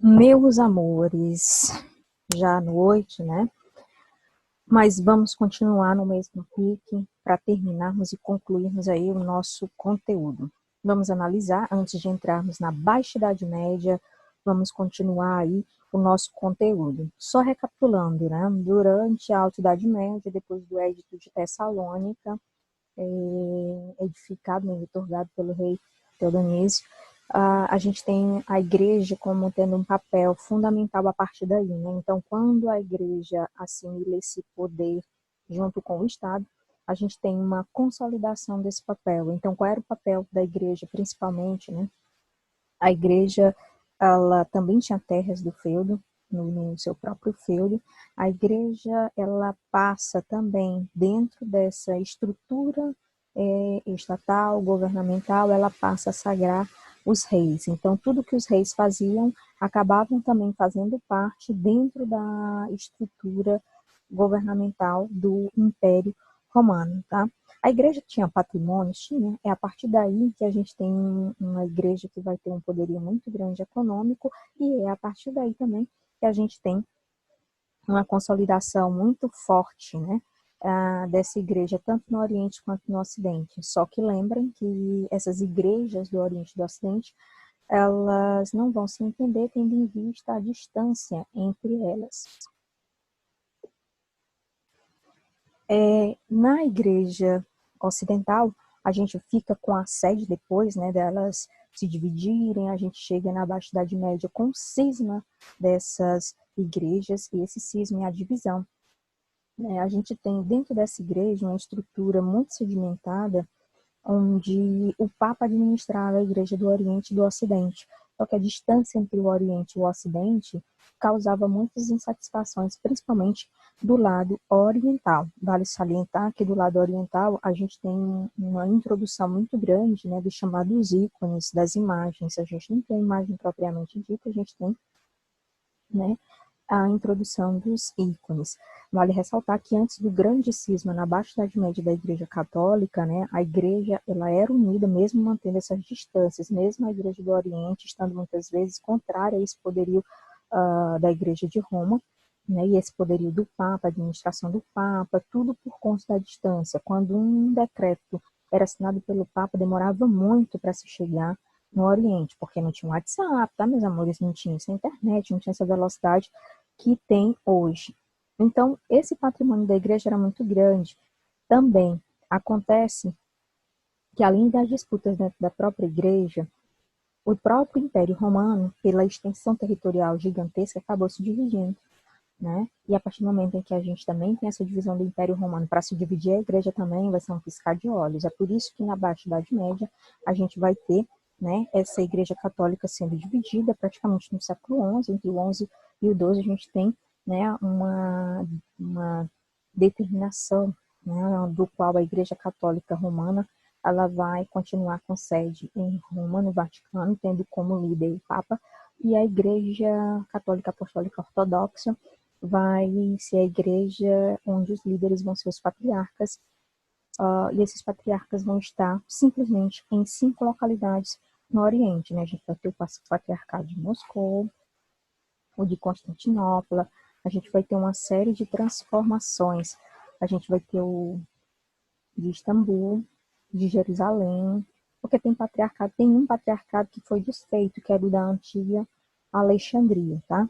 Meus amores, já à noite, né? Mas vamos continuar no mesmo pique para terminarmos e concluirmos aí o nosso conteúdo. Vamos analisar, antes de entrarmos na Baixa Idade Média, vamos continuar aí o nosso conteúdo. Só recapitulando, né? Durante a Alta Idade Média, depois do Edito de Tessalônica, edificado, né, otorgado pelo rei Teodonísio, a gente tem a igreja como tendo um papel fundamental a partir daí, né? Então, quando a igreja assimila esse poder junto com o Estado, a gente tem uma consolidação desse papel. Então, qual era o papel da igreja, principalmente, né? A igreja, ela também tinha terras do feudo, no seu próprio feudo. A igreja, ela passa também dentro dessa estrutura estatal, governamental, ela passa a sagrar os reis. Então, tudo que os reis faziam, acabavam também fazendo parte dentro da estrutura governamental do Império Romano, tá? A igreja tinha patrimônios? Tinha. É a partir daí que a gente tem uma igreja que vai ter um poderio muito grande econômico e é a partir daí também que a gente tem uma consolidação muito forte, né, dessa igreja, tanto no Oriente quanto no Ocidente. Só que lembrem que essas igrejas do Oriente e do Ocidente, elas não vão se entender tendo em vista a distância entre elas. Na igreja ocidental, a gente fica com a sede depois, né, delas se dividirem, a gente chega na Baixa Idade Média com o cisma dessas igrejas, e esse cisma é a divisão. A gente tem dentro dessa igreja uma estrutura muito sedimentada, onde o Papa administrava a igreja do Oriente e do Ocidente. Só que a distância entre o Oriente e o Ocidente causava muitas insatisfações, principalmente do lado oriental. Vale salientar que do lado oriental a gente tem uma introdução muito grande, né, dos chamados ícones, das imagens. A gente não tem imagem propriamente dita, a gente tem, né, a introdução dos ícones. Vale ressaltar que antes do grande cisma na Baixa Idade Média da Igreja Católica, né, a Igreja ela era unida, mesmo mantendo essas distâncias, mesmo a Igreja do Oriente estando muitas vezes contrária a esse poderio da Igreja de Roma, né, e esse poderio do Papa, a administração do Papa, tudo por conta da distância. Quando um decreto era assinado pelo Papa, demorava muito para se chegar no Oriente, porque não tinha WhatsApp, tá, meus amores? Não tinha essa internet, não tinha essa velocidade que tem hoje. Então, esse patrimônio da igreja era muito grande. Também acontece que, além das disputas dentro da própria igreja, o próprio Império Romano, pela extensão territorial gigantesca, acabou se dividindo, né? E a partir do momento em que a gente também tem essa divisão do Império Romano, para se dividir a igreja também vai ser um piscar de olhos. É por isso que na Baixa Idade Média a gente vai ter, né, essa igreja católica sendo dividida praticamente no século XI, entre o XI e o XII a gente tem, né, uma determinação, né, do qual a igreja católica romana ela vai continuar com sede em Roma, no Vaticano, tendo como líder o Papa, e a igreja católica apostólica ortodoxa vai ser a igreja onde os líderes vão ser os patriarcas, e esses patriarcas vão estar simplesmente em 5 localidades no Oriente, né? A gente vai ter o patriarcado de Moscou, o de Constantinopla, a gente vai ter uma série de transformações, a gente vai ter o de Istambul, de Jerusalém, porque tem patriarcado, tem um patriarcado que foi desfeito, que é o da antiga Alexandria, tá?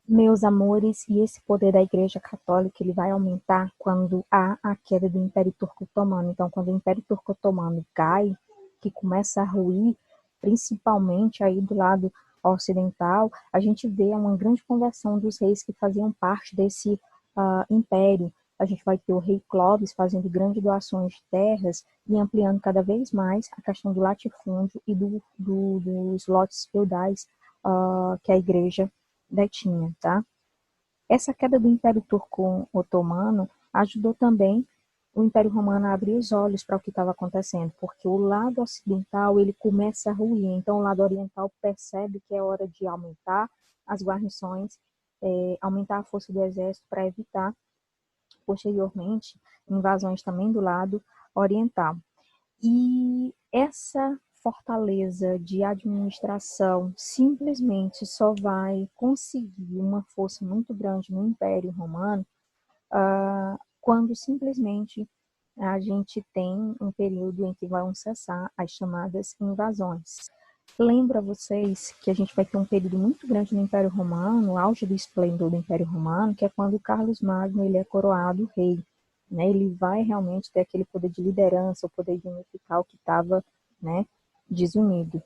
Meus amores, e esse poder da Igreja Católica ele vai aumentar quando há a queda do Império Turco-Otomano. Então, quando o Império Turco-Otomano cai, que começa a ruir, principalmente aí do lado ocidental, a gente vê uma grande conversão dos reis que faziam parte desse império. A gente vai ter o rei Clovis fazendo grandes doações de terras e ampliando cada vez mais a questão do latifúndio e dos lotes feudais que a igreja detinha, tá? Essa queda do Império Turco-Otomano ajudou também o Império Romano a abrir os olhos para o que estava acontecendo, porque o lado ocidental ele começa a ruir, então o lado oriental percebe que é hora de aumentar as guarnições, aumentar a força do exército para evitar, posteriormente, invasões também do lado oriental. E essa fortaleza de administração simplesmente só vai conseguir uma força muito grande no Império Romano quando simplesmente a gente tem um período em que vão cessar as chamadas invasões. Lembra vocês que a gente vai ter um período muito grande no Império Romano, o auge do esplendor do Império Romano, que é quando Carlos Magno ele é coroado rei. Né? Ele vai realmente ter aquele poder de liderança, o poder de unificar o que estava, né, desunido.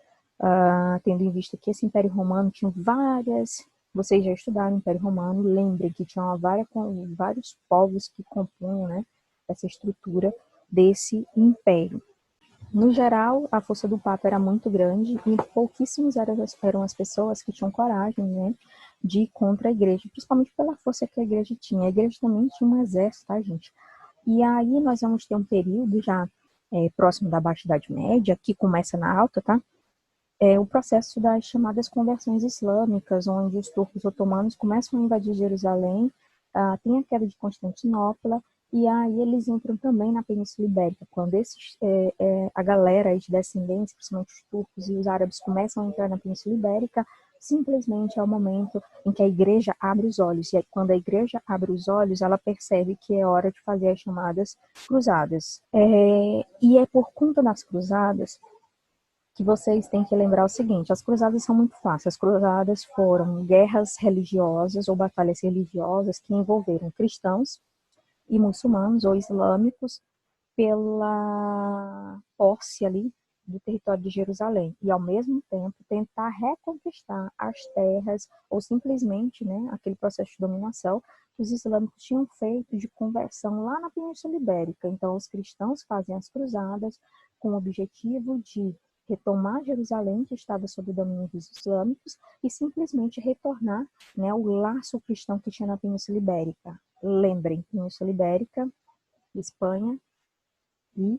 Tendo em vista que esse Império Romano tinha várias... Vocês já estudaram o Império Romano, lembrem que tinha vários povos que compunham, né, essa estrutura desse império. No geral, a força do Papa era muito grande e pouquíssimos eram as pessoas que tinham coragem, né, de ir contra a igreja, principalmente pela força que a igreja tinha. A igreja também tinha um exército, tá, gente? E aí nós vamos ter um período já próximo da Baixa Idade Média, que começa na Alta, tá? O processo das chamadas conversões islâmicas, onde os turcos otomanos começam a invadir Jerusalém, tem a queda de Constantinopla, e aí eles entram também na Península Ibérica. Quando a galera de descendentes, principalmente os turcos e os árabes, começam a entrar na Península Ibérica, simplesmente é o momento em que a igreja abre os olhos. E aí, quando a igreja abre os olhos, ela percebe que é hora de fazer as chamadas cruzadas. E é por conta das cruzadas que vocês têm que lembrar o seguinte: as cruzadas são muito fáceis. As cruzadas foram guerras religiosas ou batalhas religiosas que envolveram cristãos e muçulmanos ou islâmicos pela posse ali do território de Jerusalém e, ao mesmo tempo, tentar reconquistar as terras ou simplesmente, né, aquele processo de dominação que os islâmicos tinham feito de conversão lá na Península Ibérica. Então, os cristãos fazem as cruzadas com o objetivo de retomar Jerusalém, que estava sob o domínio dos islâmicos, e simplesmente retornar, né, o laço cristão que tinha na Península Ibérica. Lembrem, Península Ibérica, Espanha e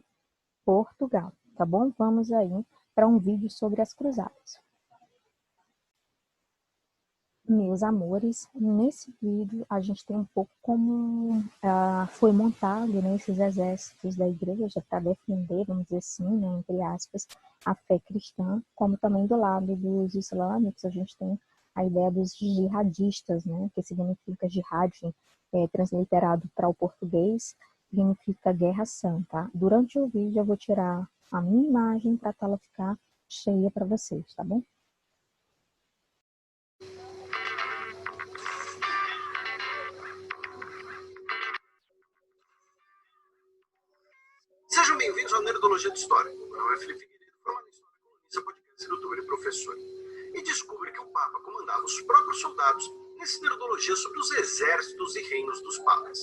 Portugal, tá bom? Vamos aí para um vídeo sobre as cruzadas. Meus amores, nesse vídeo a gente tem um pouco como foi montado, né, esses exércitos da igreja para defender, vamos dizer assim, né, entre aspas, a fé cristã, como também do lado dos islâmicos a gente tem a ideia dos jihadistas, né, que significa jihad, transliterado para o português, significa guerra santa. Durante o vídeo eu vou tirar a minha imagem para a tela ficar cheia para vocês, tá bom? Sejam bem-vindos ao Nerdologia de História. Meu nome é Felipe Figueiredo, formado em História, colunista, podcast, youtuber e professor. E descubra que o Papa comandava os próprios soldados nessa Nerdologia sobre os exércitos e reinos dos papas.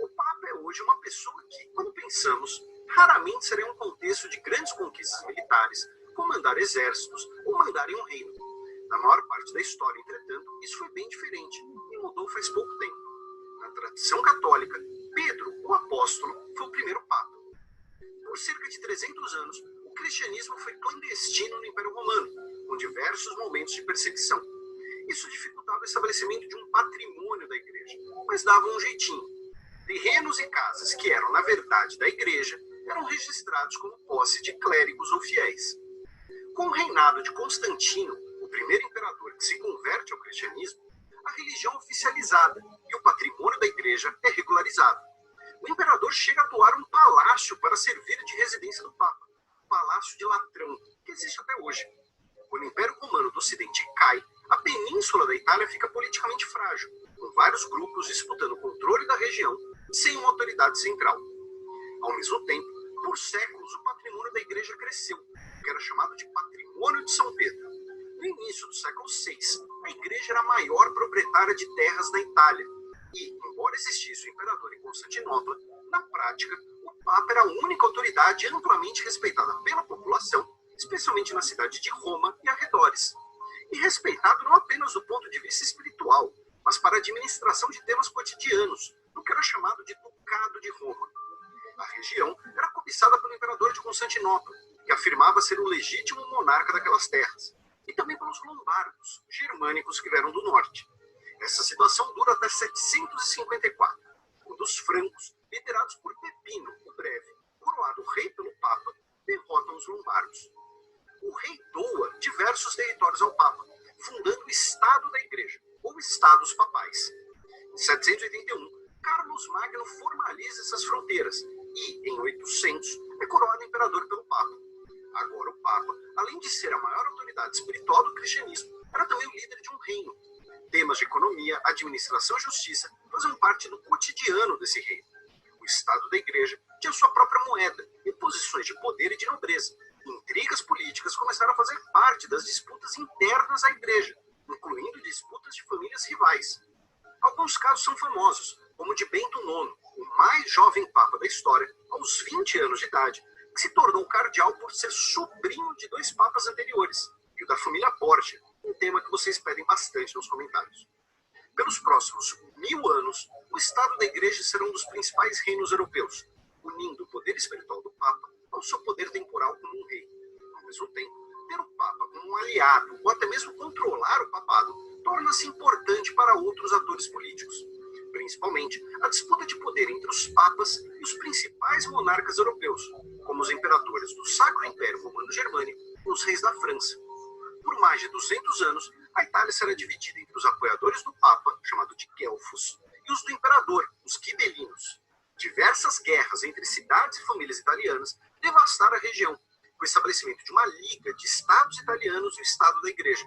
O Papa é hoje uma pessoa que, quando pensamos, raramente será em um contexto de grandes conquistas militares, comandar exércitos ou mandar em um reino. Na maior parte da história, entretanto, isso foi bem diferente e mudou faz pouco tempo. Na tradição católica, Pedro, o apóstolo, foi o primeiro Papa. Por cerca de 300 anos, o cristianismo foi clandestino no Império Romano, com diversos momentos de perseguição. Isso dificultava o estabelecimento de um patrimônio da igreja, mas dava um jeitinho. Terrenos e casas que eram, na verdade, da igreja, eram registrados como posse de clérigos ou fiéis. Com o reinado de Constantino, o primeiro imperador que se converte ao cristianismo, a religião é oficializada e o patrimônio da igreja é regularizado. O imperador chega a doar um palácio para servir de residência do Papa, o Palácio de Latrão, que existe até hoje. Quando o Império Romano do Ocidente cai, a península da Itália fica politicamente frágil, com vários grupos disputando o controle da região sem uma autoridade central. Ao mesmo tempo, por séculos, o patrimônio da igreja cresceu, que era chamado de Patrimônio de São Pedro. No início do século VI, a igreja era a maior proprietária de terras da Itália, e, embora existisse o imperador em Constantinopla, na prática, o Papa era a única autoridade amplamente respeitada pela população, especialmente na cidade de Roma e arredores. E respeitado não apenas do ponto de vista espiritual, mas para a administração de temas cotidianos, no que era chamado de Ducado de Roma. A região era cobiçada pelo imperador de Constantinopla, que afirmava ser o legítimo monarca daquelas terras, e também pelos lombardos, germânicos que vieram do norte. Essa situação dura até 754, quando os francos, liderados por Pepino, o Breve, coroado rei pelo Papa, derrotam os lombardos. o rei doa diversos territórios ao Papa, fundando o Estado da Igreja, ou Estados Papais. Em 781, Carlos Magno formaliza essas fronteiras e, em 800, é coroado imperador pelo Papa. Agora o Papa, além de ser a maior autoridade espiritual do cristianismo, era também o líder de um reino. Temas de economia, administração e justiça faziam parte do cotidiano desse reino. O Estado da Igreja tinha sua própria moeda e posições de poder e de nobreza. Intrigas políticas começaram a fazer parte das disputas internas à Igreja, incluindo disputas de famílias rivais. Alguns casos são famosos, como o de Bento IX, o mais jovem papa da história, aos 20 anos de idade, que se tornou cardeal por ser sobrinho de 2 papas anteriores, e o da família Borgia, um tema que vocês pedem bastante nos comentários. Pelos próximos 1000 anos, o Estado da Igreja será um dos principais reinos europeus, unindo o poder espiritual do Papa ao seu poder temporal como um rei. Ao mesmo tempo, ter o Papa como um aliado, ou até mesmo controlar o papado, torna-se importante para outros atores políticos. Principalmente, a disputa de poder entre os papas e os principais monarcas europeus, como os imperadores do Sacro Império Romano Germânico e os reis da França. Por mais de 200 anos, a Itália será dividida entre os apoiadores do Papa, chamado de Guelfos, e os do imperador, os Ghibellinos. Diversas guerras entre cidades e famílias italianas devastaram a região, com o estabelecimento de uma liga de estados italianos e o Estado da Igreja.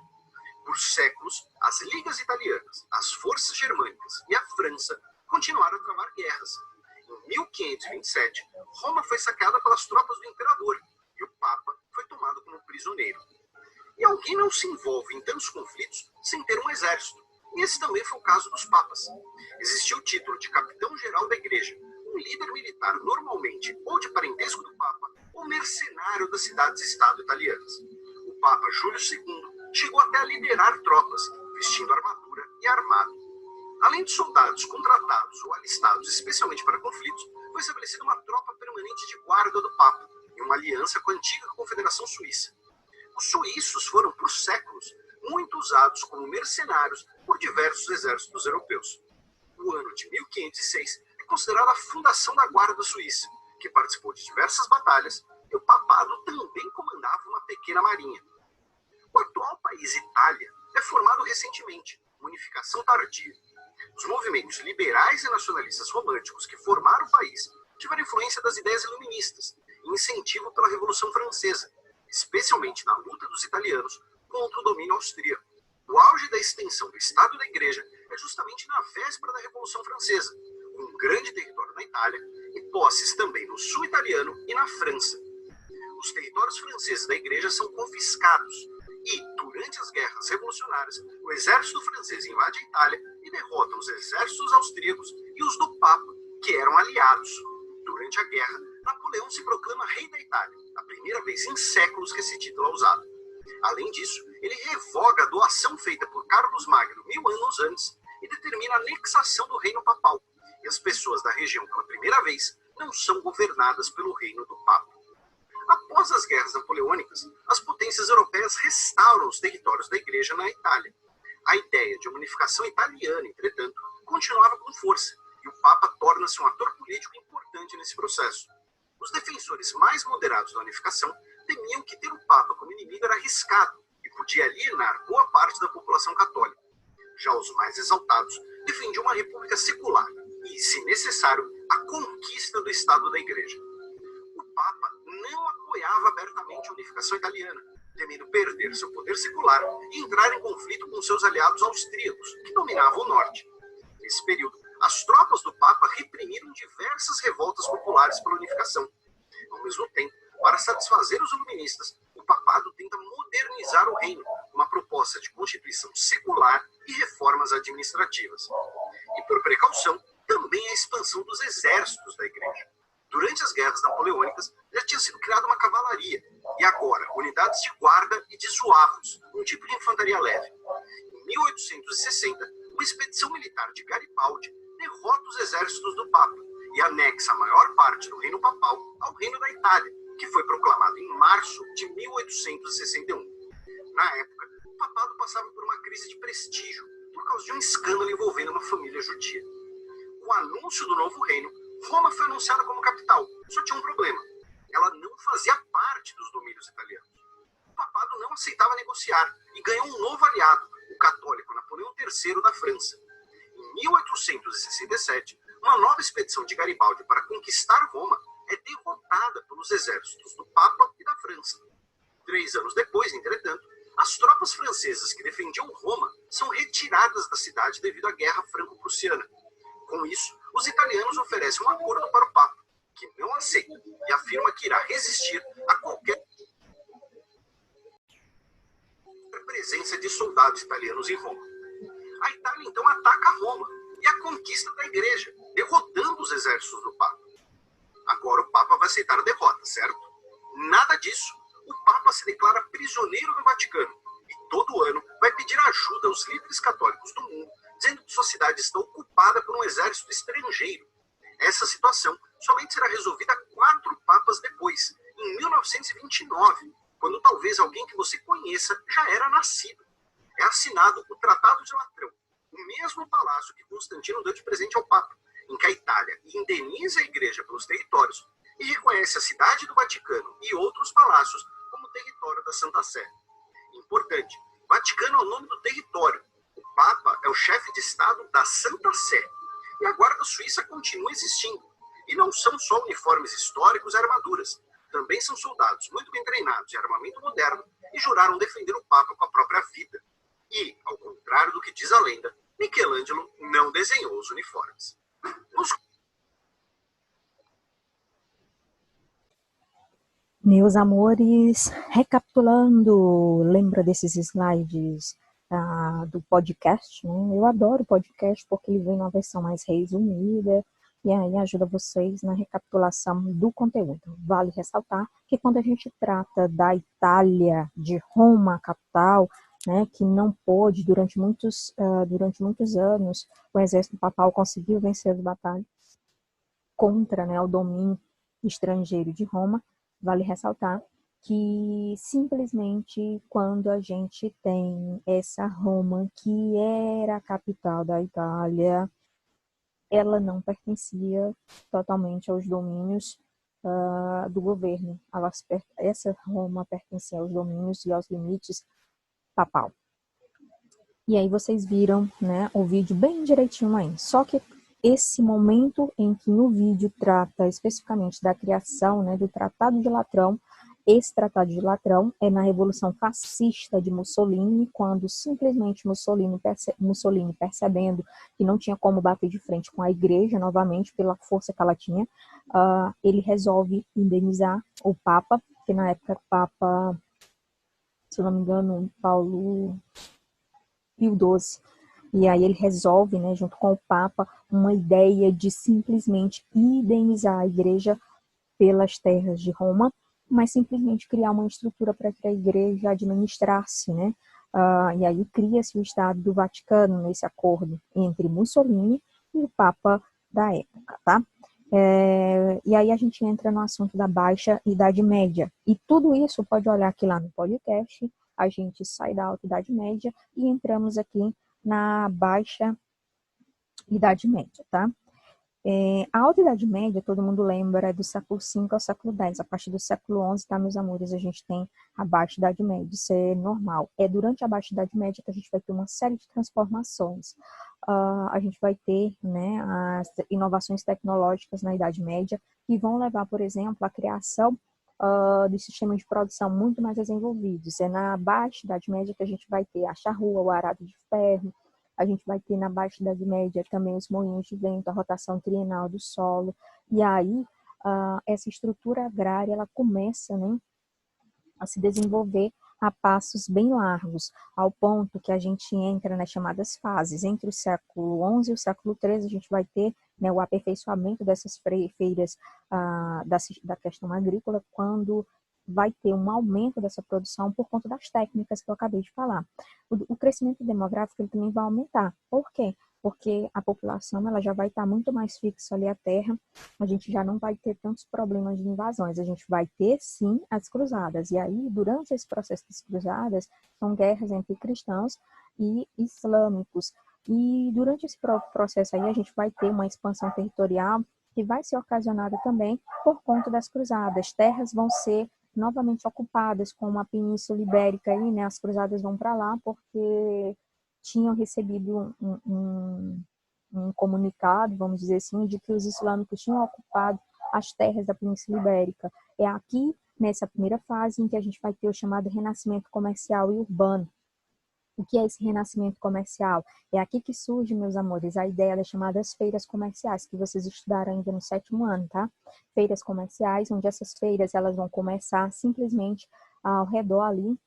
Por séculos, as ligas italianas, as forças germânicas e a França continuaram a travar guerras. Em 1527, Roma foi saqueada pelas tropas do imperador e o Papa foi tomado como prisioneiro. E alguém não se envolve em tantos conflitos sem ter um exército. E esse também foi o caso dos papas. Existia o título de capitão-geral da Igreja, um líder militar normalmente ou de parentesco do Papa ou mercenário das cidades-estado italianas. O Papa Júlio II chegou até a liderar tropas, vestindo armadura e armado. Além de soldados contratados ou alistados especialmente para conflitos, foi estabelecida uma tropa permanente de guarda do Papa, em uma aliança com a antiga Confederação Suíça. Os suíços foram, por séculos, muito usados como mercenários por diversos exércitos europeus. O ano de 1506 é considerado a fundação da Guarda Suíça, que participou de diversas batalhas, e o papado também comandava uma pequena marinha. O atual país Itália é formado recentemente, uma unificação tardia. Os movimentos liberais e nacionalistas românticos que formaram o país tiveram influência das ideias iluministas e incentivo pela Revolução Francesa, especialmente na luta dos italianos contra o domínio austríaco. O auge da extensão do Estado da Igreja é justamente na véspera da Revolução Francesa, com um grande território na Itália e posses também no sul italiano e na França. Os territórios franceses da Igreja são confiscados e, durante as guerras revolucionárias, o exército francês invade a Itália e derrota os exércitos austríacos e os do Papa, que eram aliados. Durante a guerra, Napoleão se proclama rei da Itália, a primeira vez em séculos que esse título é usado. Além disso, ele revoga a doação feita por Carlos Magno 1000 anos antes e determina a anexação do reino papal, e as pessoas da região pela primeira vez não são governadas pelo reino do Papa. Após as guerras napoleônicas, as potências europeias restauram os territórios da Igreja na Itália. A ideia de uma unificação italiana, entretanto, continuava com força, e o Papa torna-se um ator político importante nesse processo. Os defensores mais moderados da unificação temiam que ter o Papa como inimigo era arriscado e podia alienar boa parte da população católica. Já os mais exaltados defendiam uma república secular e, se necessário, a conquista do Estado da Igreja. O Papa não apoiava abertamente a unificação italiana, temendo perder seu poder secular e entrar em conflito com seus aliados austríacos, que dominavam o norte. Nesse período, as tropas do Papa reprimiram diversas revoltas populares pela unificação. Ao mesmo tempo, para satisfazer os iluministas, o papado tenta modernizar o reino, uma proposta de constituição secular e reformas administrativas. E por precaução, também a expansão dos exércitos da Igreja. Durante as guerras napoleônicas, já tinha sido criada uma cavalaria, e agora unidades de guarda e de zuavos, um tipo de infantaria leve. Em 1860, uma expedição militar de Garibaldi derrota os exércitos do Papa e anexa a maior parte do reino papal ao reino da Itália, que foi proclamado em março de 1861. Na época, o papado passava por uma crise de prestígio por causa de um escândalo envolvendo uma família judia. Com o anúncio do novo reino, Roma foi anunciada como capital, só tinha um problema: ela não fazia parte dos domínios italianos. O papado aceitava negociar e ganhou um novo aliado, o católico Napoleão III da França. Em 1867, uma nova expedição de Garibaldi para conquistar Roma é derrotada pelos exércitos do Papa e da França. 3 anos depois, entretanto, as tropas francesas que defendiam Roma são retiradas da cidade devido à Guerra Franco-Prussiana. Com isso, os italianos oferecem um acordo para o Papa, que não aceita e afirma que irá resistir a qualquer presença de soldados italianos em Roma. A Itália então ataca Roma e a conquista da igreja, derrotando os exércitos do Papa. Agora o Papa vai aceitar a derrota, certo? Nada disso. O Papa se declara prisioneiro no Vaticano e todo ano vai pedir ajuda aos líderes católicos do mundo, dizendo que sua cidade está ocupada por um exército estrangeiro. Essa situação somente será resolvida 4 papas depois, em 1929, quando talvez alguém que você conheça já era nascido. É assinado o Tratado de Latrão, o mesmo palácio que Constantino deu de presente ao Papa, em que a Itália indeniza a igreja pelos territórios e reconhece a cidade do Vaticano e outros palácios como território da Santa Sé. Importante, Vaticano é o nome do território. O Papa é o chefe de Estado da Santa Sé. E a Guarda Suíça continua existindo. E não são só uniformes históricos e armaduras. Também são soldados muito bem treinados e armamento moderno e juraram defender o Papa com a própria vida. E, ao contrário do que diz a lenda, Michelangelo não desenhou os uniformes. Meus amores, recapitulando, lembra desses slides do podcast, né? Eu adoro podcast porque ele vem numa versão mais resumida e aí ajuda vocês na recapitulação do conteúdo. Vale ressaltar que quando a gente trata da Itália, de Roma, capital, né, que não pôde, durante muitos anos, o exército papal conseguiu vencer as batalhas contra, né, o domínio estrangeiro de Roma. Vale ressaltar que simplesmente quando a gente tem essa Roma, que era a capital da Itália, ela não pertencia totalmente aos domínios do governo. Essa Roma pertencia aos domínios e aos limites papal. E aí vocês viram, né, o vídeo bem direitinho aí. Só que esse momento em que no vídeo trata especificamente da criação, né, do Tratado de Latrão, esse Tratado de Latrão é na Revolução Fascista de Mussolini, quando simplesmente Mussolini percebendo que não tinha como bater de frente com a igreja novamente pela força que ela tinha, ele resolve indenizar o Papa, que na época era o Papa, se eu não me engano, Paulo Pio XII. E aí ele resolve, né, junto com o Papa, uma ideia de simplesmente indenizar a igreja pelas terras de Roma, mas simplesmente criar uma estrutura para que a igreja administrasse, né? E aí cria-se o Estado do Vaticano nesse acordo entre Mussolini e o Papa da época, tá? E aí a gente entra no assunto da Baixa Idade Média. E tudo isso pode olhar aqui lá no podcast, a gente sai da Alta Idade Média e entramos aqui na Baixa Idade Média, tá? A Alta Idade Média, todo mundo lembra, é do século V ao século X. A partir do século XI, tá, meus amores, a gente tem a Baixa Idade Média. Isso é normal. É durante a Baixa Idade Média que a gente vai ter uma série de transformações. A gente vai ter, né, as inovações tecnológicas na Idade Média que vão levar, por exemplo, à criação de sistemas de produção muito mais desenvolvidos. É na Baixa Idade Média que a gente vai ter a charrua, o arado de ferro. A gente vai ter na Baixa Idade Média também os moinhos de vento, a rotação trienal do solo. E aí, essa estrutura agrária, ela começa, né, a se desenvolver a passos bem largos, ao ponto que a gente entra nas chamadas fases. Entre o século XI e o século XIII, a gente vai ter, né, o aperfeiçoamento dessas feiras da questão agrícola, quando vai ter um aumento dessa produção por conta das técnicas que eu acabei de falar. O crescimento demográfico ele também vai aumentar. Por quê? Porque a população ela já vai estar muito mais fixa ali à terra, a gente já não vai ter tantos problemas de invasões, a gente vai ter sim as cruzadas. E aí, durante esse processo das cruzadas, são guerras entre cristãos e islâmicos. E durante esse processo aí, a gente vai ter uma expansão territorial que vai ser ocasionada também por conta das cruzadas. Terras vão ser novamente ocupadas, como a Península Ibérica, aí, né, as cruzadas vão para lá porque tinham recebido um comunicado, vamos dizer assim, de que os islâmicos tinham ocupado as terras da Península Ibérica. É aqui, nessa primeira fase, em que a gente vai ter o chamado renascimento comercial e urbano. O que é esse renascimento comercial? É aqui que surge, meus amores, a ideia das chamadas feiras comerciais, que vocês estudaram ainda no 7º ano, tá? Feiras comerciais, onde essas feiras elas vão começar simplesmente ao redor ali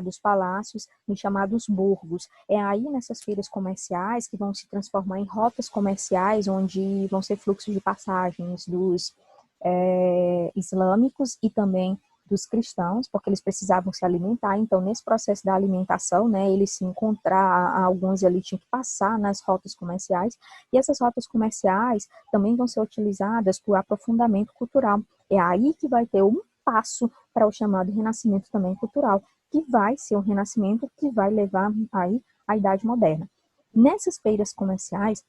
dos palácios, nos chamados burgos. É aí nessas feiras comerciais que vão se transformar em rotas comerciais, onde vão ser fluxos de passagens dos islâmicos e também dos cristãos, porque eles precisavam se alimentar. Então, nesse processo da alimentação, né, eles se encontrar, alguns ali tinham que passar nas rotas comerciais, e essas rotas comerciais também vão ser utilizadas para o aprofundamento cultural. É aí que vai ter um passo para o chamado renascimento também cultural, que vai ser um renascimento que vai levar aí à Idade Moderna. Nessas feiras comerciais,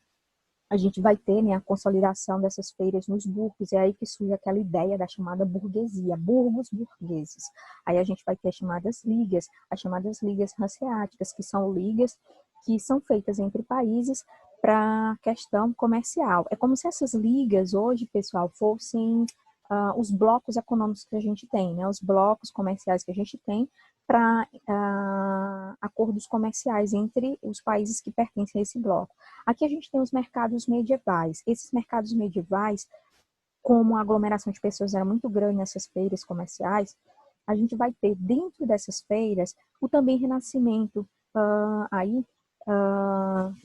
a gente vai ter, né, a consolidação dessas feiras nos burgos, é aí que surge aquela ideia da chamada burguesia, burgos burgueses. Aí a gente vai ter as chamadas ligas hanseáticas, que são ligas que são feitas entre países para questão comercial. É como se essas ligas hoje, pessoal, fossem os blocos econômicos que a gente tem, né, os blocos comerciais que a gente tem para acordos comerciais entre os países que pertencem a esse bloco. Aqui a gente tem os mercados medievais. Esses mercados medievais, como a aglomeração de pessoas era muito grande nessas feiras comerciais, a gente vai ter dentro dessas feiras o também renascimento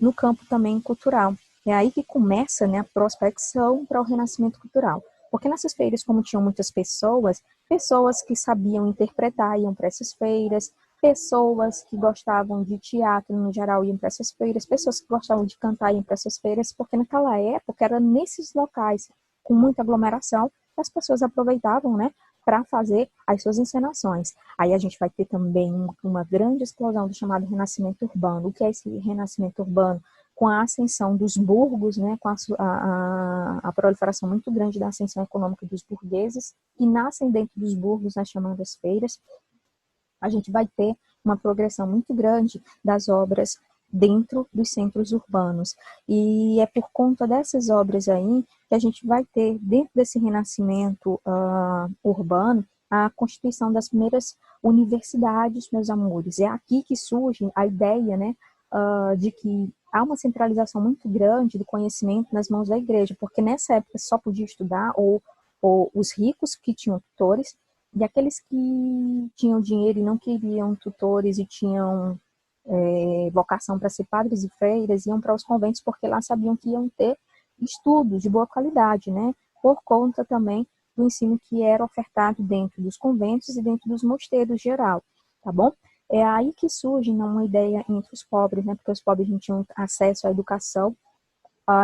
no campo também cultural. É aí que começa, né, a prospecção para o renascimento cultural. Porque nessas feiras, como tinham muitas pessoas, pessoas que sabiam interpretar iam para essas feiras, pessoas que gostavam de teatro no geral iam para essas feiras, pessoas que gostavam de cantar iam para essas feiras, porque naquela época era nesses locais com muita aglomeração que as pessoas aproveitavam, né, para fazer as suas encenações. Aí a gente vai ter também uma grande explosão do chamado renascimento urbano. O que é esse renascimento urbano? Com a ascensão dos burgos, né, com a proliferação muito grande da ascensão econômica dos burgueses, que nascem dentro dos burgos nas chamadas feiras, a gente vai ter uma progressão muito grande das obras dentro dos centros urbanos. E é por conta dessas obras aí que a gente vai ter, dentro desse renascimento urbano, a constituição das primeiras universidades, meus amores. É aqui que surge a ideia, né, de que há uma centralização muito grande do conhecimento nas mãos da igreja, porque nessa época só podia estudar ou os ricos que tinham tutores, e aqueles que tinham dinheiro e não queriam tutores e tinham vocação para ser padres e freiras, iam para os conventos porque lá sabiam que iam ter estudos de boa qualidade, né? Por conta também do ensino que era ofertado dentro dos conventos e dentro dos mosteiros geral, tá bom? É aí que surge uma ideia entre os pobres, né? Porque os pobres não tinham acesso à educação,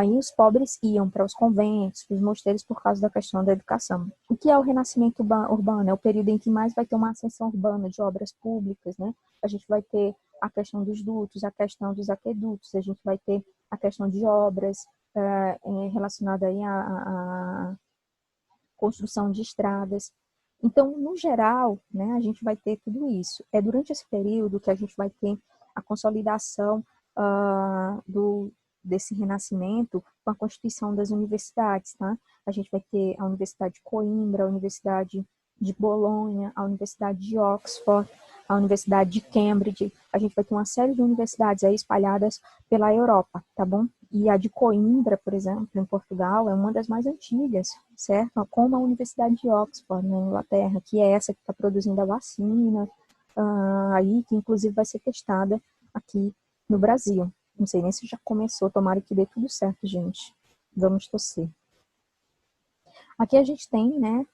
e os pobres iam para os conventos, para os mosteiros por causa da questão da educação. O que é o renascimento urbano? É o período em que mais vai ter uma ascensão urbana de obras públicas, né? A gente vai ter a questão dos dutos, a questão dos aquedutos, a gente vai ter a questão de obras relacionadas aí à construção de estradas. Então, no geral, né, a gente vai ter tudo isso. É durante esse período que a gente vai ter a consolidação desse renascimento com a constituição das universidades, tá? A gente vai ter a Universidade de Coimbra, a Universidade de Bolonha, a Universidade de Oxford, a Universidade de Cambridge. A gente vai ter uma série de universidades aí espalhadas pela Europa, tá bom? E a de Coimbra, por exemplo, em Portugal, é uma das mais antigas, certo? Como a Universidade de Oxford, na Inglaterra, que é essa que está produzindo a vacina, aí, que inclusive vai ser testada aqui no Brasil. Não sei nem se já começou, tomara que dê tudo certo, gente. Vamos torcer. Aqui a gente tem, né,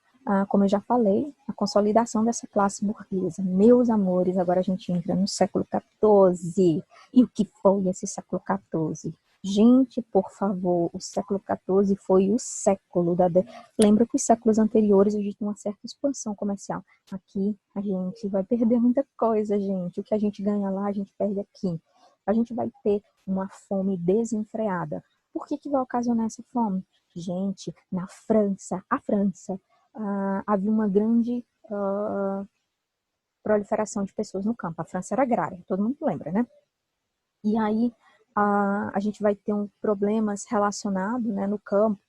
como eu já falei, a consolidação dessa classe burguesa. Meus amores, agora a gente entra no século XIV. E o que foi esse século XIV? Gente, por favor, o século XIV foi o século da... Lembra que os séculos anteriores a gente tem uma certa expansão comercial. Aqui a gente vai perder muita coisa, gente. O que a gente ganha lá, a gente perde aqui. A gente vai ter uma fome desenfreada. Por que vai ocasionar essa fome? Gente, na França, havia uma grande proliferação de pessoas no campo. A França era agrária, todo mundo lembra, né? E aí a gente vai ter problemas relacionados, né, no campo,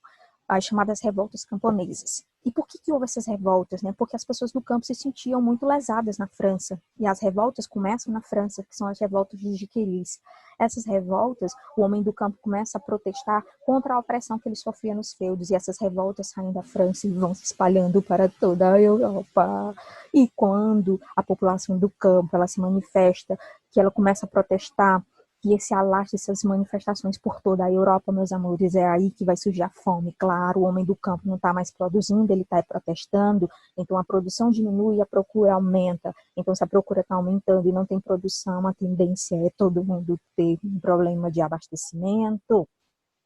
as chamadas revoltas camponesas. E por que houve essas revoltas? Né? Porque as pessoas do campo se sentiam muito lesadas na França. E as revoltas começam na França, que são as revoltas de Jiquelis. Essas revoltas, o homem do campo começa a protestar contra a opressão que ele sofria nos feudos. E essas revoltas saem da França e vão se espalhando para toda a Europa. E quando a população do campo ela se manifesta, que ela começa a protestar, que esse alastre, essas manifestações por toda a Europa, meus amores, é aí que vai surgir a fome. Claro, o homem do campo não está mais produzindo, ele está protestando, então a produção diminui e a procura aumenta. Então, se a procura está aumentando e não tem produção, a tendência é todo mundo ter um problema de abastecimento,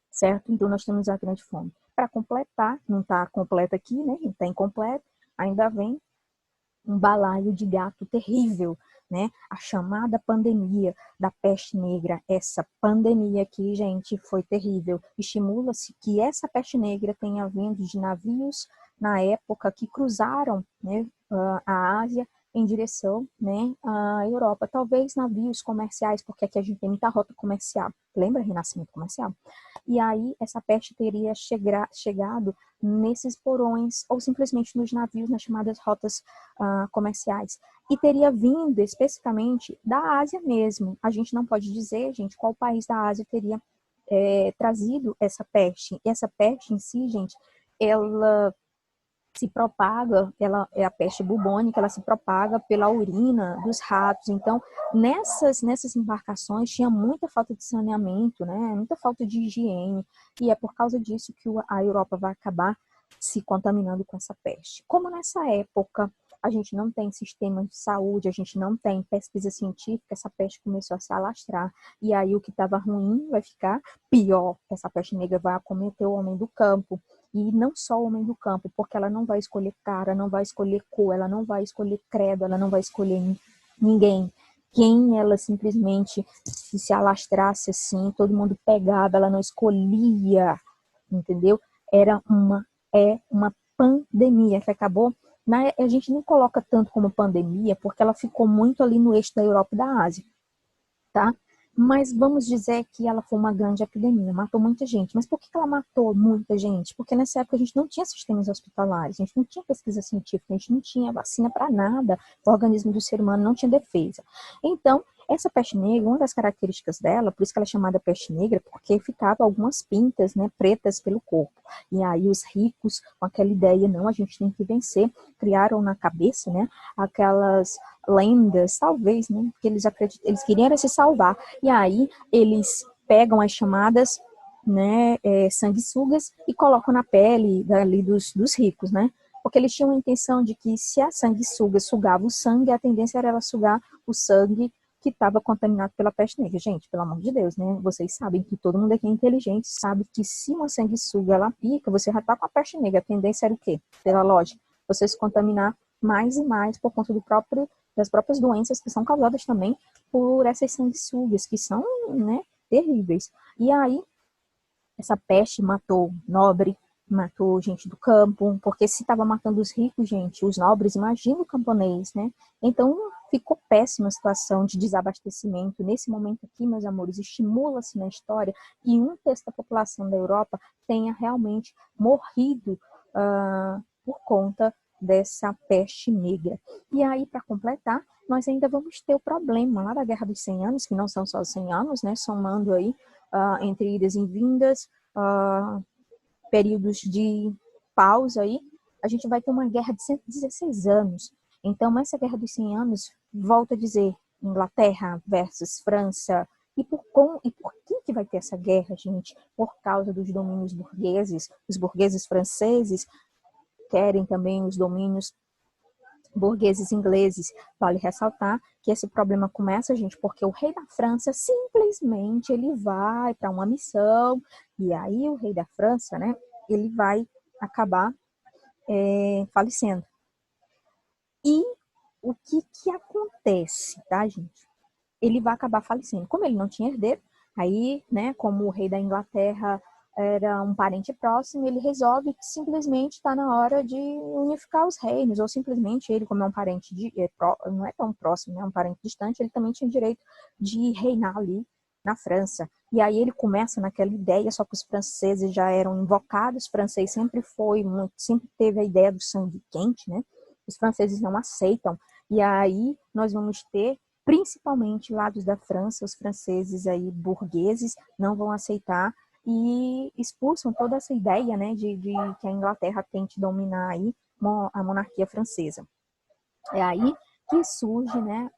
certo? Então, nós temos a grande fome. Para completar, não está completo aqui, né? Está incompleto, ainda vem um balaio de gato terrível, né? A chamada pandemia da peste negra. Essa pandemia aqui, gente, foi terrível. Estimula-se que essa peste negra tenha vindo de navios na época que cruzaram, né, a Ásia em direção, né, à Europa. Talvez navios comerciais, porque aqui a gente tem muita rota comercial. Lembra Renascimento Comercial? E aí essa peste teria chegado nesses porões ou simplesmente nos navios, nas chamadas rotas comerciais. E teria vindo especificamente da Ásia mesmo. A gente não pode dizer, gente, qual país da Ásia teria trazido essa peste. E essa peste em si, gente, ela se propaga, ela é a peste bubônica, ela se propaga pela urina dos ratos. Então, nessas embarcações tinha muita falta de saneamento, né? Muita falta de higiene, e é por causa disso que a Europa vai acabar se contaminando com essa peste. Como nessa época a gente não tem sistema de saúde, a gente não tem pesquisa científica, essa peste começou a se alastrar, e aí o que estava ruim vai ficar pior. Essa peste negra vai acometer o homem do campo. E não só o homem do campo, porque ela não vai escolher cara, não vai escolher cor, ela não vai escolher credo, ela não vai escolher ninguém. Quem ela simplesmente se alastrasse assim, todo mundo pegava, ela não escolhia, entendeu? É uma pandemia que acabou. A gente não coloca tanto como pandemia, porque ela ficou muito ali no eixo da Europa e da Ásia, tá? Mas vamos dizer que ela foi uma grande epidemia, matou muita gente. Mas por que ela matou muita gente? Porque nessa época a gente não tinha sistemas hospitalares, a gente não tinha pesquisa científica, a gente não tinha vacina para nada, o organismo do ser humano não tinha defesa. Então, essa peste negra, uma das características dela, por isso que ela é chamada peste negra, porque ficava algumas pintas, né, pretas pelo corpo. E aí os ricos, com aquela ideia, não, a gente tem que vencer, criaram na cabeça, né, aquelas lendas, talvez, né, porque eles queriam se salvar. E aí eles pegam as chamadas, né, sanguessugas e colocam na pele dali dos ricos, né? Porque eles tinham a intenção de que se a sanguessuga sugava o sangue, a tendência era ela sugar o sangue que estava contaminado pela peste negra. Gente, pelo amor de Deus, né? Vocês sabem que todo mundo aqui é inteligente, sabe que se uma sanguessuga ela pica, você já está com a peste negra. A tendência era o quê? Pela lógica, você se contaminar mais e mais por conta das próprias doenças que são causadas também por essas sanguessugas, que são, né, terríveis. E aí, essa peste matou nobre, matou gente do campo, porque se estava matando os ricos, gente, os nobres, imagina o camponês, né? Então, ficou péssima a situação de desabastecimento. Nesse momento aqui, meus amores, estimula-se na história que um terço da população da Europa tenha realmente morrido por conta dessa peste negra. E aí, para completar, nós ainda vamos ter o problema lá da Guerra dos 100 Anos, que não são só 100 anos, né, somando aí entre idas e vindas, períodos de pausa aí, a gente vai ter uma guerra de 116 anos. Então, essa Guerra dos 100 Anos, volta a dizer, Inglaterra versus França. E por que vai ter essa guerra, gente? Por causa dos domínios burgueses. Os burgueses franceses querem também os domínios burgueses ingleses. Vale ressaltar que esse problema começa, gente, porque o rei da França simplesmente ele vai para uma missão, e aí o rei da França, né, ele vai acabar falecendo. E o que acontece, tá, gente? Ele vai acabar falecendo. Como ele não tinha herdeiro, aí, né, como o rei da Inglaterra era um parente próximo, ele resolve que simplesmente está na hora de unificar os reinos, ou simplesmente ele, como é um parente, não é tão próximo, é um parente distante, ele também tinha direito de reinar ali na França. E aí ele começa naquela ideia, só que os franceses já eram invocados, o francês sempre teve a ideia do sangue quente, né? Os franceses não aceitam. E aí nós vamos ter, principalmente lados da França, os franceses aí burgueses não vão aceitar e expulsam toda essa ideia, né, de que a Inglaterra tente dominar aí a monarquia francesa. É aí que surge, né,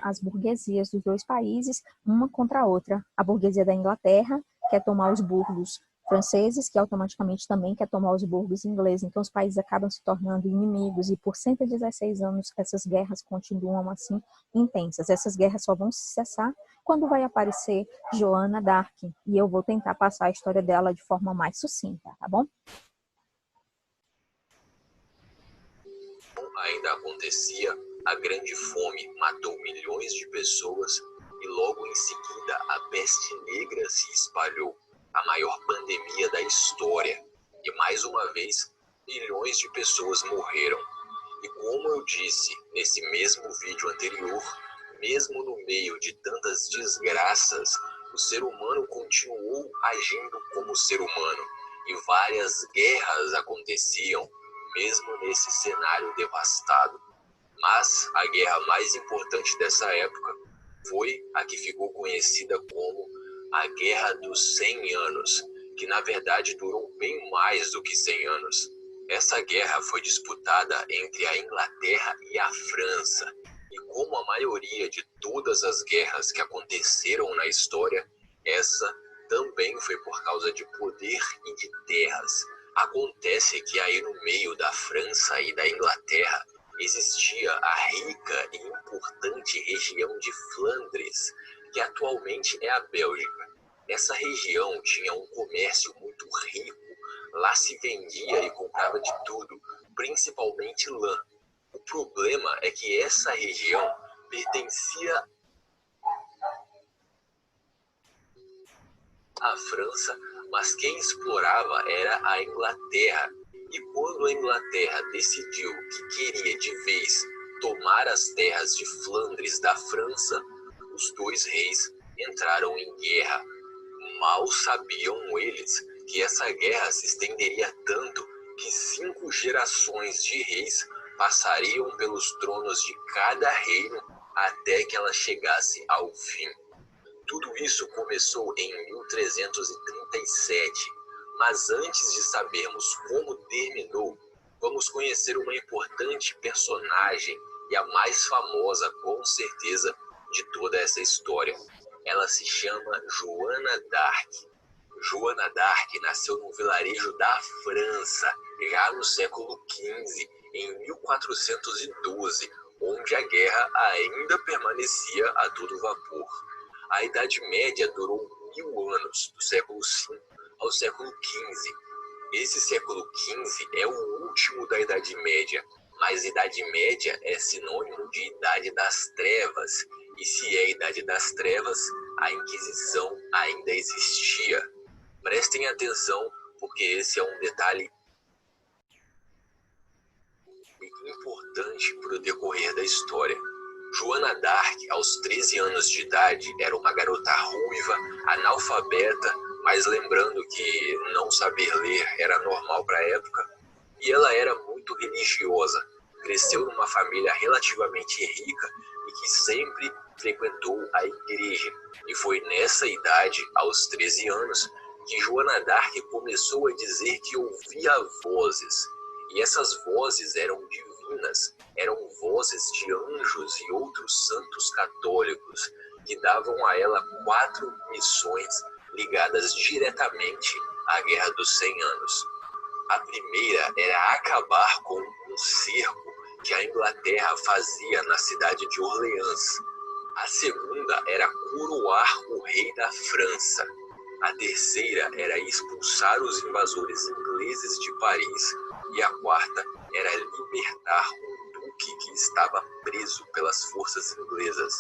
as burguesias dos dois países, uma contra a outra. A burguesia da Inglaterra quer tomar os burgos franceses, que automaticamente também quer tomar os burgos ingleses. Então, os países acabam se tornando inimigos e por 116 anos essas guerras continuam assim intensas. Essas guerras só vão cessar quando vai aparecer Joana d'Arc. E eu vou tentar passar a história dela de forma mais sucinta, tá bom? Ainda acontecia, a grande fome matou milhões de pessoas e logo em seguida a peste negra se espalhou, a maior pandemia da história. E mais uma vez, milhões de pessoas morreram. E como eu disse nesse mesmo vídeo anterior, mesmo no meio de tantas desgraças, o ser humano continuou agindo como ser humano. E várias guerras aconteciam, mesmo nesse cenário devastado. Mas a guerra mais importante dessa época foi a que ficou conhecida como a Guerra dos 100 Anos, que na verdade durou bem mais do que 100 anos. Essa guerra foi disputada entre a Inglaterra e a França. E como a maioria de todas as guerras que aconteceram na história, essa também foi por causa de poder e de terras. Acontece que aí no meio da França e da Inglaterra existia a rica e importante região de Flandres, que atualmente é a Bélgica. Essa região tinha um comércio muito rico, lá se vendia e comprava de tudo, principalmente lã. O problema é que essa região pertencia à França, mas quem explorava era a Inglaterra. E quando a Inglaterra decidiu que queria de vez tomar as terras de Flandres da França, os dois reis entraram em guerra. Mal sabiam eles que essa guerra se estenderia tanto que 5 gerações de reis passariam pelos tronos de cada reino até que ela chegasse ao fim. Tudo isso começou em 1337, mas antes de sabermos como terminou, vamos conhecer uma importante personagem e a mais famosa, com certeza, de toda essa história. Ela se chama Joana d'Arc. Joana d'Arc nasceu num vilarejo da França, já no século XV, em 1412, onde a guerra ainda permanecia a todo vapor. A Idade Média durou 1000 anos, do século V ao século XV. Esse século XV é o último da Idade Média, mas Idade Média é sinônimo de Idade das Trevas, e se é Idade das Trevas, a Inquisição ainda existia. Prestem atenção, porque esse é um detalhe importante para o decorrer da história. Joana d'Arc, aos 13 anos de idade, era uma garota ruiva, analfabeta, mas lembrando que não saber ler era normal para a época, e ela era muito religiosa. Cresceu numa família relativamente rica e que sempre frequentou a igreja. E foi nessa idade, aos 13 anos, que Joana d'Arc começou a dizer que ouvia vozes. E essas vozes eram divinas, eram vozes de anjos e outros santos católicos que davam a ela 4 missões ligadas diretamente à Guerra dos 100 Anos. A primeira era acabar com um cerco que a Inglaterra fazia na cidade de Orleans. A segunda era coroar o rei da França. A terceira era expulsar os invasores ingleses de Paris. E a quarta era libertar um duque que estava preso pelas forças inglesas.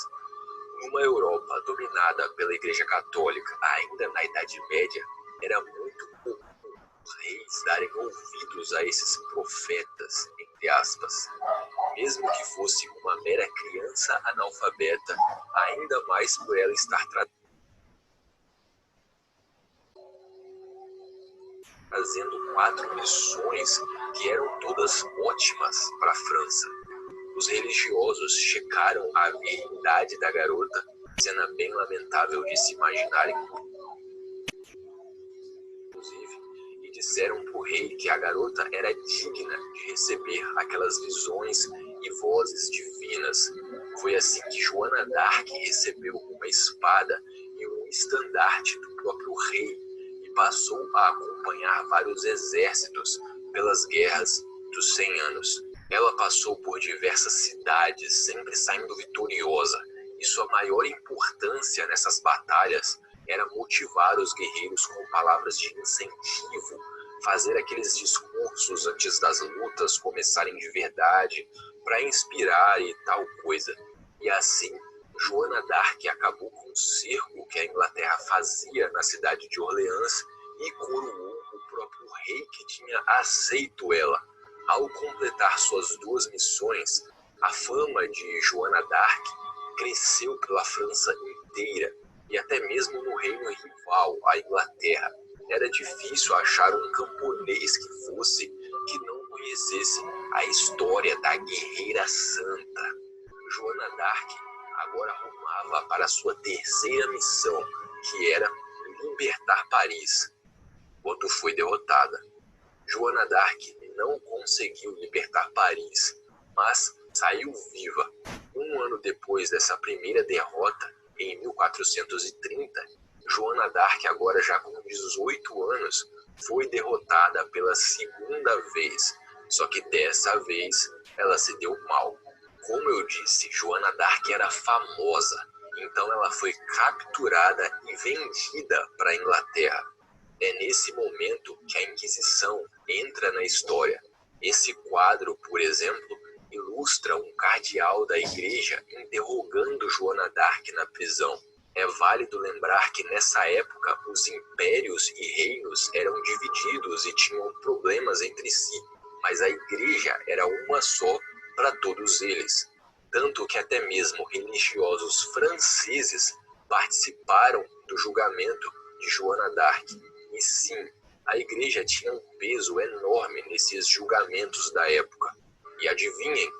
Numa Europa dominada pela Igreja Católica ainda na Idade Média, era muito os reis darem ouvidos a esses profetas, entre aspas. Mesmo que fosse uma mera criança analfabeta, ainda mais por ela estar trazendo 4 missões que eram todas ótimas para a França. Os religiosos checaram a virgindade da garota, cena bem lamentável de se imaginarem, inclusive, e disseram para o rei que a garota era digna de receber aquelas visões e vozes divinas. Foi assim que Joana d'Arc recebeu uma espada e um estandarte do próprio rei e passou a acompanhar vários exércitos pelas guerras dos 100 anos. Ela passou por diversas cidades, sempre saindo vitoriosa, e sua maior importância nessas batalhas era motivar os guerreiros com palavras de incentivo, fazer aqueles discursos antes das lutas começarem de verdade, para inspirar e tal coisa. E assim, Joana d'Arc acabou com o cerco que a Inglaterra fazia na cidade de Orleans e coroou o próprio rei que tinha aceito ela. Ao completar suas 2 missões, a fama de Joana d'Arc cresceu pela França inteira e até mesmo no reino rival, a Inglaterra. Era difícil achar um camponês que não conhecesse a história da guerreira santa. Joana d'Arc agora rumava para sua 3ª missão, que era libertar Paris. Quando foi derrotada, Joana d'Arc não conseguiu libertar Paris, mas saiu viva. 1 ano depois dessa primeira derrota, em 1430, Joana d'Arc, agora já com 18 anos, foi derrotada pela 2ª vez. Só que dessa vez ela se deu mal. Como eu disse, Joana d'Arc era famosa, então ela foi capturada e vendida para a Inglaterra. É nesse momento que a Inquisição entra na história. Esse quadro, por exemplo, ilustra um cardeal da igreja interrogando Joana d'Arc na prisão. É válido lembrar que nessa época os impérios e reinos eram divididos e tinham problemas entre si, mas a igreja era uma só para todos eles. Tanto que até mesmo religiosos franceses participaram do julgamento de Joana d'Arc. E sim, a igreja tinha um peso enorme nesses julgamentos da época. E adivinhem,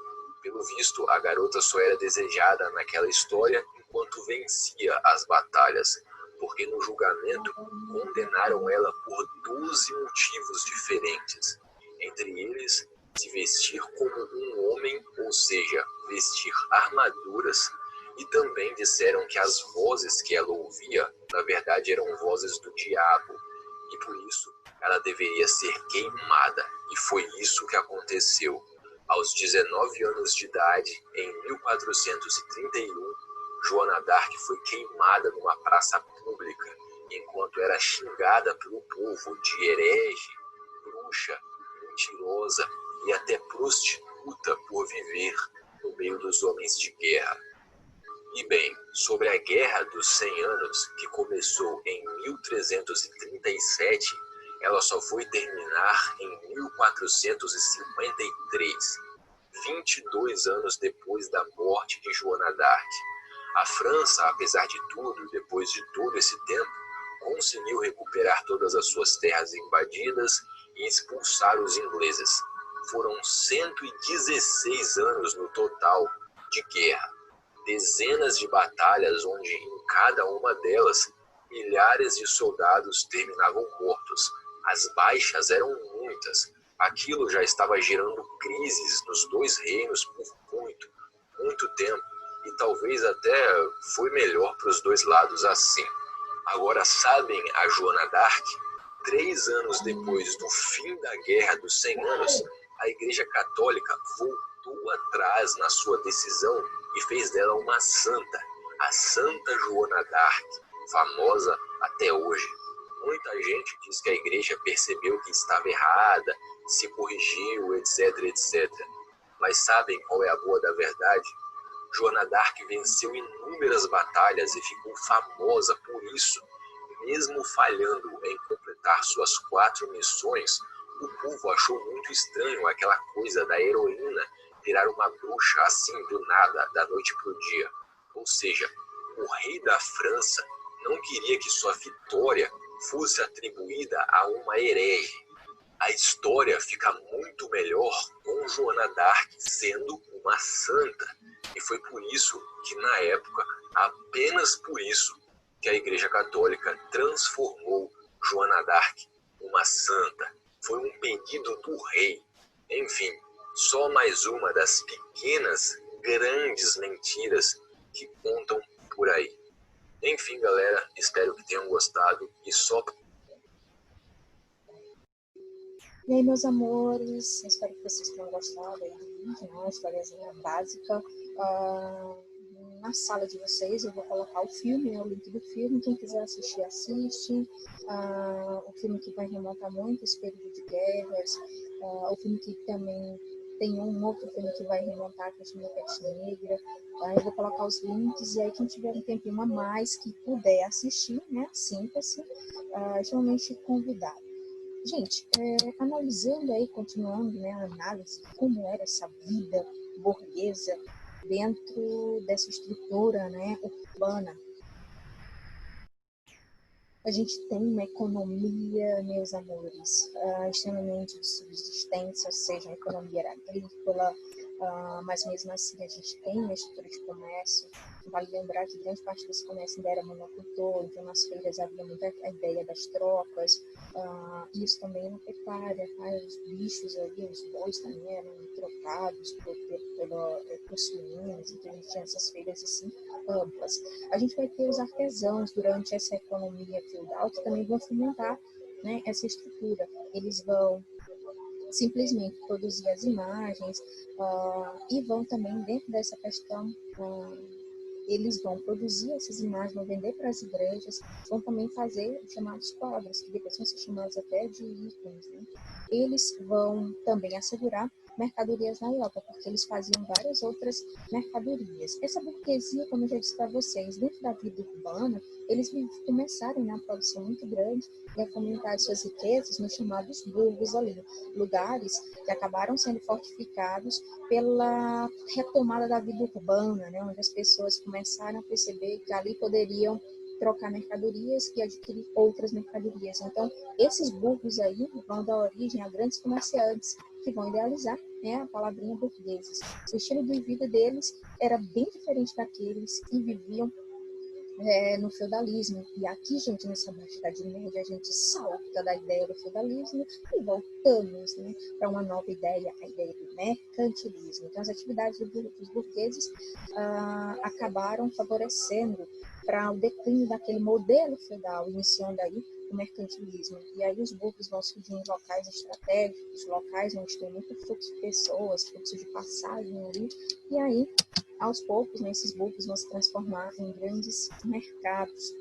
pelo visto, a garota só era desejada naquela história enquanto vencia as batalhas, porque no julgamento condenaram ela por 12 motivos diferentes. Entre eles, se vestir como um homem, ou seja, vestir armaduras, e também disseram que as vozes que ela ouvia, na verdade, eram vozes do diabo, e por isso ela deveria ser queimada, e foi isso que aconteceu. Aos 19 anos de idade, em 1431, Joana d'Arc foi queimada numa praça pública, enquanto era xingada pelo povo de herege, bruxa, mentirosa e até prostituta por viver no meio dos homens de guerra. E bem, sobre a Guerra dos 100 Anos, que começou em 1337, ela só foi terminar em 1453, 22 anos depois da morte de Joana d'Arc. A França, apesar de tudo, depois de todo esse tempo, conseguiu recuperar todas as suas terras invadidas e expulsar os ingleses. Foram 116 anos no total de guerra. Dezenas de batalhas onde em cada uma delas milhares de soldados terminavam mortos. As baixas eram muitas. Aquilo já estava gerando crises nos 2 reinos por muito tempo. E talvez até foi melhor para os 2 lados assim. Agora sabem, a Joana d'Arc, 3 anos depois do fim da Guerra dos 100 Anos, a Igreja Católica voltou atrás na sua decisão e fez dela uma santa, a Santa Joana d'Arc, famosa até hoje. Muita gente diz que a igreja percebeu que estava errada, se corrigiu, etc. Mas sabem qual é a boa da verdade? Joana d'Arc venceu inúmeras batalhas e ficou famosa por isso, mesmo falhando em completar contar suas 4 missões, o povo achou muito estranho aquela coisa da heroína virar uma bruxa assim do nada, da noite pro dia. Ou seja, o rei da França não queria que sua vitória fosse atribuída a uma herege. A história fica muito melhor com Joana d'Arc sendo uma santa. E foi por isso que, na época, apenas por isso, que a Igreja Católica transformou Joana d'Arc uma santa. Foi um pedido do rei. Enfim, só mais uma das pequenas, grandes mentiras que contam por aí. Enfim, galera, espero que tenham gostado e só... E aí, meus amores, espero que vocês tenham gostado aí do vídeo, né? Uma historiazinha básica. Na sala de vocês eu vou colocar o filme, né? O link do filme. Quem quiser assistir, assiste. O filme que vai remontar muito esse período de guerras. O filme que também tem um outro filme que vai remontar a questão da peste negra. Eu vou colocar os links, e aí quem tiver um tempinho a mais que puder assistir, né? Sinta-se extremamente convidado. Gente, analisando aí, continuando, né, a análise de como era essa vida burguesa dentro dessa estrutura, né, urbana, a gente tem uma economia, meus amores, extremamente de subsistência, ou seja, a economia era agrícola, mas mesmo assim a gente tem uma estrutura de comércio. Vale lembrar que grande parte desse comércio ainda era monocultor, então nas feiras havia muita a ideia das trocas, isso também na pecuária, os bichos ali, os bois também eram trocados por suínos, então a gente tinha essas feiras assim amplas. A gente vai ter os artesãos durante essa economia feudal que também vão fomentar, né, essa estrutura. Eles vão simplesmente produzir as imagens e vão também, dentro dessa questão, eles vão produzir essas imagens, vão vender para as igrejas, vão também fazer os chamados quadros, que depois vão ser chamados até de ícones, né? Eles vão também assegurar mercadorias na Europa, porque eles faziam várias outras mercadorias. Essa burguesia, como eu já disse para vocês, dentro da vida urbana, eles começaram uma produção muito grande e a fomentar suas riquezas nos chamados burgos ali, lugares que acabaram sendo fortificados pela retomada da vida urbana, né, onde as pessoas começaram a perceber que ali poderiam trocar mercadorias e adquirir outras mercadorias. Então, esses burgos aí vão dar origem a grandes comerciantes que vão idealizar, né, a palavrinha burgueses. O estilo de vida deles era bem diferente daqueles que viviam no feudalismo. E aqui, gente, nessa Baixa Idade Média, a gente salta da ideia do feudalismo e voltamos, né, para uma nova ideia, a ideia do mercantilismo. Então, as atividades dos burgueses acabaram favorecendo para o declínio daquele modelo feudal, iniciando aí o mercantilismo. E aí os burgos vão surgir em locais estratégicos, locais onde tem muito fluxo de pessoas, fluxo de passagem ali, e aí aos poucos, né, esses burgos vão se transformar em grandes mercados,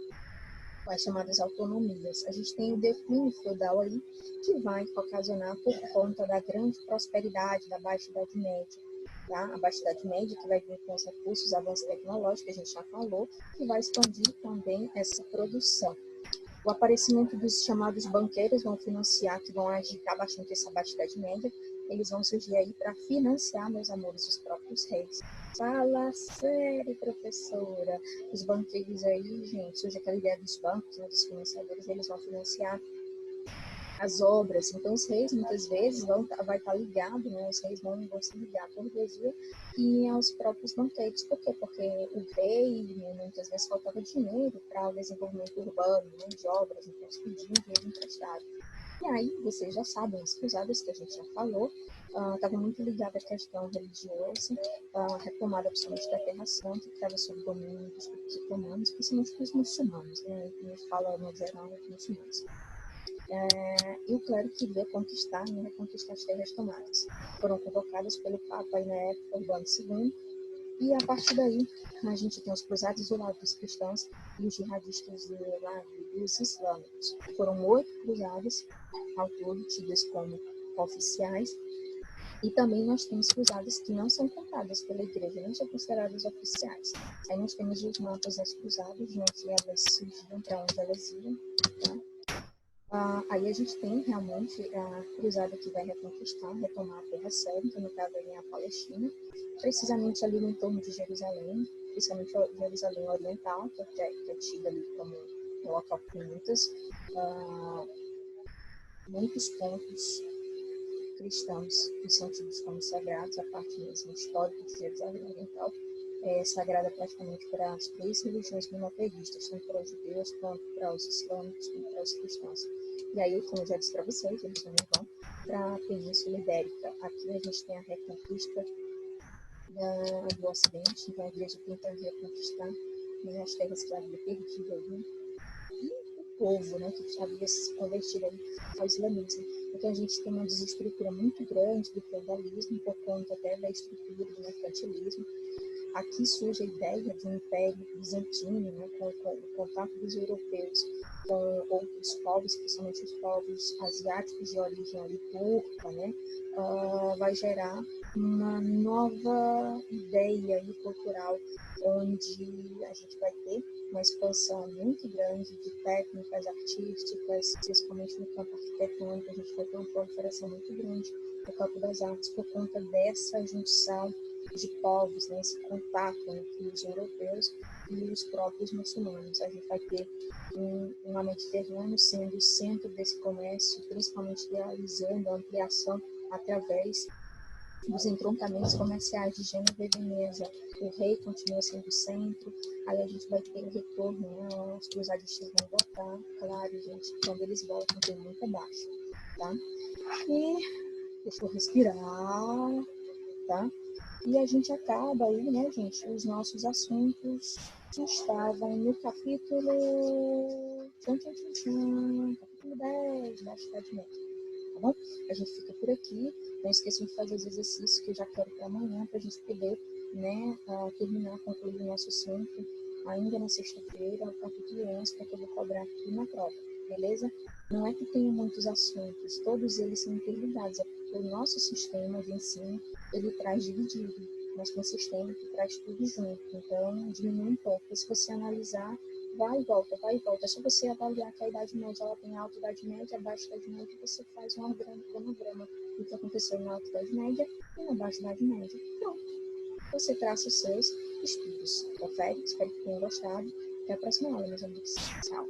com as chamadas autonomias. A gente tem o declínio feudal aí, que vai ocasionar por conta da grande prosperidade da Baixa Idade Média. Tá? A Baixa Idade Média, que vai vir com os recursos, avanços tecnológicos, que a gente já falou, que vai expandir também essa produção. O aparecimento dos chamados banqueiros vão financiar, que vão agitar bastante essa Baixa Idade Média. Eles vão surgir aí para financiar, meus amores, os próprios reis. Fala sério, professora. Os banqueiros aí, gente, surge aquela ideia dos bancos, né, dos financiadores, eles vão financiar as obras. Então, os reis, muitas vezes, vai estar ligado, né, os reis vão se ligar à burguesia e aos próprios banqueiros. Por quê? Porque o rei, né, muitas vezes, faltava dinheiro para o desenvolvimento urbano, né, de obras, então eles pediam dinheiro emprestado. E aí, vocês já sabem, as cruzadas que a gente já falou, estavam muito ligadas à questão religiosa, a retomada absoluta da Terra Santa, que estava sob domínio dos grupos otomanos, principalmente dos muçulmanos, né, que a gente fala no geral dos muçulmanos. E o clero queria conquistar, né, reconquistar as terras tomadas. Foram convocadas pelo Papa, aí, na época, Urbano II, e a partir daí a gente tem os cruzados do lado dos cristãos e os jihadistas do lado dos islâmicos. Foram 8 cruzadas ao todo, tidas como oficiais, e também nós temos cruzadas que não são contadas pela igreja, não são consideradas oficiais. Aí nós temos os mapas das cruzadas, onde elas surgiam, para onde elas iam, tá? Aí a gente tem realmente a cruzada que vai reconquistar, retomar a Terra Santa, no caso ali a Palestina, precisamente ali no entorno de Jerusalém, principalmente Jerusalém Oriental, que é tida ali como um local que tem muitos pontos cristãos que são tidos como sagrados, a parte mesmo histórica de Jerusalém Oriental é sagrada praticamente para as três religiões monoteístas, tanto para os judeus, quanto para os islâmicos, quanto para os cristãos. E aí, como eu já disse para vocês, eles também vão para a Península Ibérica. Aqui a gente tem a reconquista do Ocidente, então a igreja tenta reconquistar, né, as terras que havia perdido ali, e o povo, né, que havia se convertido ao islamismo. Então a gente tem uma desestrutura muito grande do feudalismo, por conta até da estrutura do mercantilismo. Aqui surge a ideia de um império bizantino, né, com o contato dos europeus com outros povos, principalmente os povos asiáticos de origem ali turca, né, vai gerar uma nova ideia cultural, onde a gente vai ter uma expansão muito grande de técnicas artísticas, principalmente no campo arquitetônico. A gente vai ter uma proliferação muito grande no campo das artes por conta dessa junção de povos, né, esse contato entre os europeus e os próprios muçulmanos. A gente vai ter um Mediterrâneo sendo o centro desse comércio, principalmente realizando a ampliação através dos entroncamentos comerciais de Gênova e Veneza. O rei continua sendo o centro, aí a gente vai ter o retorno, né, os cruzadistas vão voltar, claro, gente, quando eles voltam tem muita baixa, tá? E deixa eu respirar, tá? E a gente acaba aí, né, gente, os nossos assuntos estavam no capítulo capítulo 10 da Idade Média, tá bom? A gente fica por aqui, não esqueçam de fazer os exercícios que eu já quero para amanhã, para a gente poder, né, terminar, concluir o nosso assunto ainda na sexta-feira, o capítulo 11, para que eu vou cobrar aqui na prova, beleza? Não é que tenha muitos assuntos, todos eles são interligados, é porque o nosso sistema de ensino, ele traz dividido, mas tem um sistema que traz tudo junto, então diminui um pouco. Se você analisar, vai e volta, é só você avaliar que a Idade Média ela tem alta Idade Média, baixa Idade Média, e você faz um organograma do que aconteceu na alta Idade Média e na baixa Idade Média. Pronto, você traça os seus estudos. Confere, espero que tenham gostado. Até a próxima aula, meus amigos. Tchau.